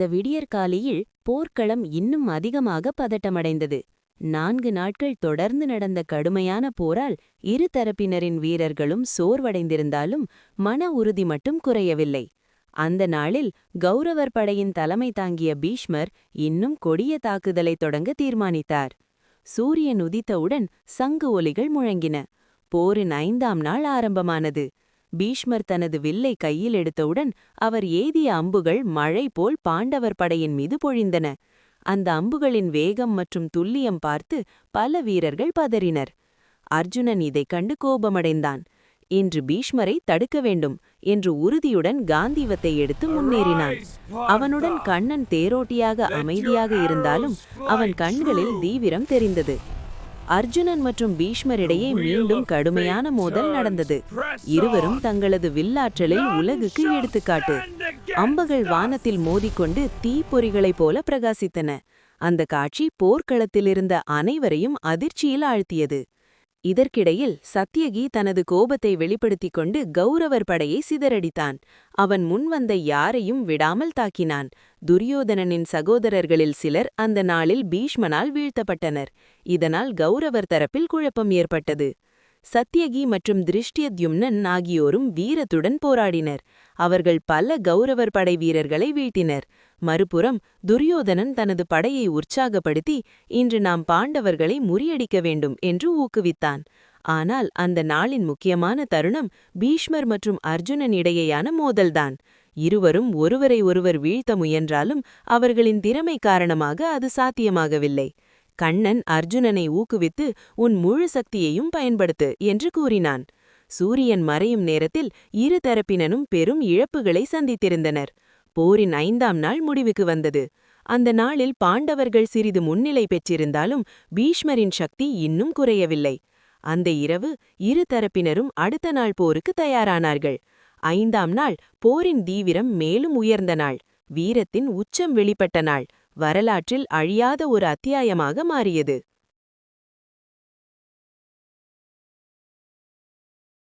இந்த விடியற்காலையில் போர்க்களம் இன்னும் அதிகமாக பதட்டமடைந்தது. 4 நாட்கள் தொடர்ந்து நடந்த கடுமையான போரால் இரு தரப்பினரின் வீரர்களும் சோர்வடைந்திருந்தாலும் மன உறுதி மட்டும் குறையவில்லை. அந்த நாளில் கௌரவர் படையின் தலைமை தாங்கிய பீஷ்மர் இன்னும் கொடிய தாக்குதலை தொடங்க தீர்மானித்தார். சூரியன் உதித்தவுடன் சங்கு ஒலிகள் முழங்கின. போரின் 5ஆம் நாள் ஆரம்பமானது. பீஷ்மர் தனது வில்லை கையில் எடுத்தவுடன் அவர் ஏதிய அம்புகள் மழை போல் பாண்டவர் படையின் மீது பொழிந்தன. அந்த அம்புகளின் வேகம் மற்றும் துல்லியம் பார்த்து பல வீரர்கள் பதறினர். அர்ஜுனன் இதைக் கண்டு கோபமடைந்தான். இன்று பீஷ்மரை தடுக்க வேண்டும் என்று உறுதியுடன் காந்தீவத்தை எடுத்து முன்னேறினான். அவனுடன் கண்ணன் தேரோட்டியாக அமைதியாக இருந்தாலும் அவன் கண்களில் தீவிரம் தெரிந்தது. அர்ஜுனன் மற்றும் பீஷ்மரிடையே மீண்டும் கடுமையான மோதல் நடந்தது. இருவரும் தங்களது வில்லாற்றலில் உலகுக்கு எடுத்துக்காட்டு. அம்புகள் வானத்தில் மோதிக்கொண்டு தீப்பொறிகளைப் போல பிரகாசித்தன. அந்த காட்சி போர்க்களத்திலிருந்த அனைவரையும் அதிர்ச்சியில் ஆழ்த்தியது. இதற்கிடையில் சத்யகி தனது கோபத்தை வெளிப்படுத்திக் கொண்டு கௌரவர் படையை சிதறடித்தான். அவன் முன்வந்த யாரையும் விடாமல் தாக்கினான். துரியோதனனின் சகோதரர்களில் சிலர் அந்த நாளில் பீஷ்மனால் வீழ்த்தப்பட்டனர். இதனால் கௌரவர் தரப்பில் குழப்பம் ஏற்பட்டது. சத்யகி மற்றும் திருஷ்டியத்யும்னன் ஆகியோரும் வீரத்துடன் போராடினர். அவர்கள் பல கௌரவர் படை வீரர்களை வீழ்த்தினர். மறுபுறம் துரியோதனன் தனது படையை உற்சாகப்படுத்தி இன்று நாம் பாண்டவர்களை முறியடிக்க வேண்டும் என்று ஊக்குவித்தான். ஆனால் அந்த நாளின் முக்கியமான தருணம் பீஷ்மர் மற்றும் அர்ஜுனன் இடையேயான மோதல்தான். இருவரும் ஒருவரை ஒருவர் வீழ்த்த முயன்றாலும் அவர்களின் திறமை காரணமாக அது சாத்தியமாகவில்லை. கண்ணன் அர்ஜுனனை ஊக்குவித்து உன் முழு சக்தியையும் பயன்படுத்து என்று கூறினான். சூரியன் மறையும் நேரத்தில் இரு தரப்பினரும் பெரும் இழப்புகளை சந்தித்திருந்தனர். போரின் 5ஆம் நாள் முடிவுக்கு வந்தது. அந்த நாளில் பாண்டவர்கள் சிறிது முன்னிலை பெற்றிருந்தாலும் பீஷ்மரின் சக்தி இன்னும் குறையவில்லை. அந்த இரவு இரு தரப்பினரும் அடுத்த நாள் போருக்கு தயாரானார்கள். 5ஆம் நாள் போரின் தீவிரம் மேலும் உயர்ந்த நாள். வீரத்தின் உச்சம் வெளிப்பட்ட நாள். வரலாற்றில் அழியாத ஒரு அத்தியாயமாக மாறியது.